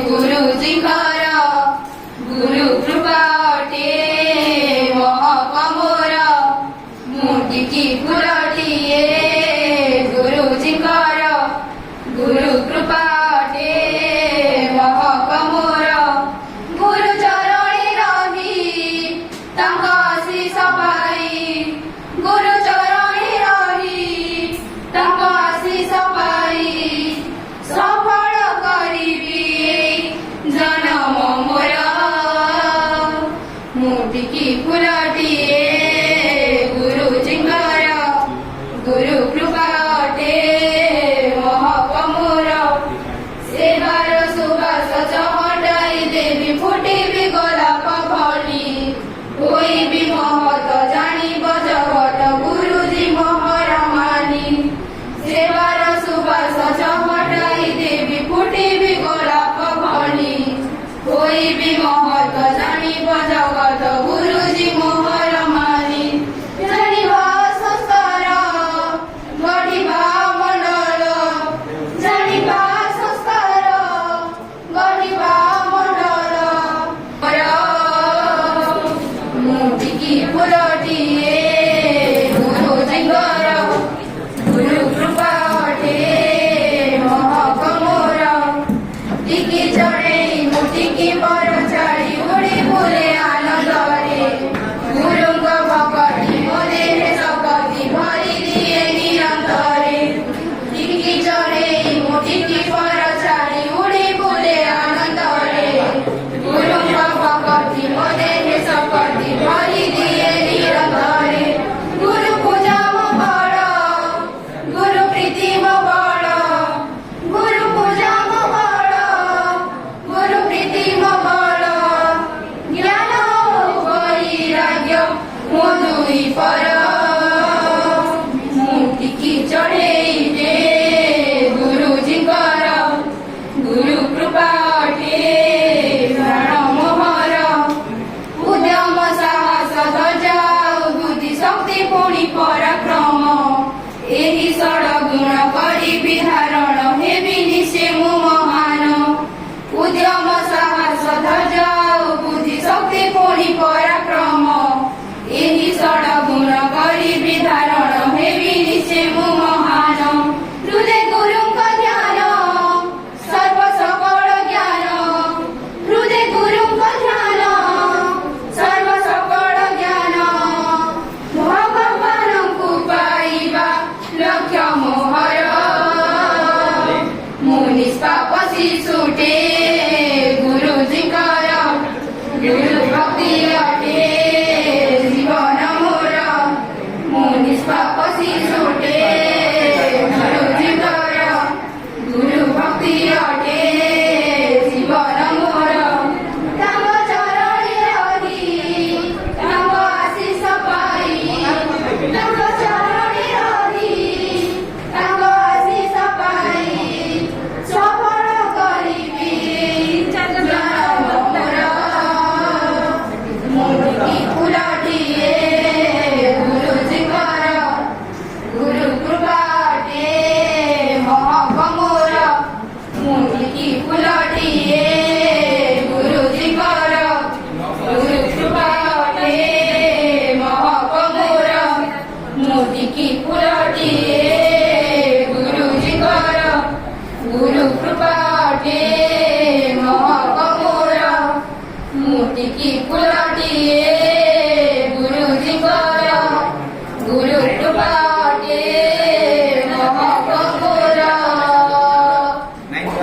गुरुजी खरा गुरु कृपाटे महापमोरा मोठी की फुलाटिये गुरुजी खरा गुरु कृपाटे महापमोरा गुरु चरणी रही तांकासी सफाई गुरु चरणी रही तांकासी सफाई सफल जन्म मोरा मोठी की फुलाटिये गुरुजी खरा गुरु कृपाटे महापमोरा सेवार सुबास चहटाई देवी फुटी भी गोलाप भली होई भी महत जानिब जगत गुरुजी मोहर मानी सेवार सुबास चहटाई देवी फुटी भी गोलाप भली होई भी महत जानिब जगत गुरुजी मोहर मानी जानिबा संस्कार गढ़िबा मंडल जानिबा संस्कार गढ़िबा मंडल मोठी की फुलटिये गुरुजी खरा गुरु कृपाटे महापमोरा टिकी चढ़े मोठी की पर चढ़ी उड़ी फुले आनंदरे गुरुंग भक्ति मोदे सकति भरी दिए निरंतरे टिकी चढ़े मोठी की पर चढ़ी उड़ी फुले आनंदरे गुरुंग भक्ति मोदे सकति भरी दिए निरंतरे गुरु पूजा बड़ गुरु प्रीति बड़ गुरु पूजा बड़ गुरु प्रीति बड़ ज्ञान वैराग्य मधुई पर मोठी की चढ़े गुरुजी खरा गुरु कृपाटे प्राण मोहर उद्यम साहस ध्वजा बुद्धि शक्ति पुणी पराक्रम एही षड गुण करी विधारण हेबि निशे मु महान उद्यम साहस ध्वजा बुद्धि शक्ति पुणी पराक्रम एही षड गुण करी विधारण हेबि निशे मु महान हृदय गुरुंक ध्यान सर्व सकल ज्ञान हृदय गुरुंक ध्यान सर्व सकल ज्ञान भगवानଙ୍କୁ पाइबा लक्ष्य मोहर मुनिष्पाप शिशुटे गुरुजी खरा गुरु भक्ति अटे जीवन मोर मुनिष्पाप शिशुटे गुरुजी खरा गुरु भक्ति अटे जीवन मोर तांग चरणी रही तांग आशीष पाई तांग चरणी रही तांग आशीष पाई सफल करिबी जन्म मोर मोठी की फुलाटिये गुरुजी खरा गुरु कृपाटे महापमोरा मोठी की फुलाटिये गुरुजी खरा गुरु कृपाटे महापमोरा मोठी की फुलाटिये गुरुजी खरा गुरु कृपाटे महापमोरा मोठी की फुला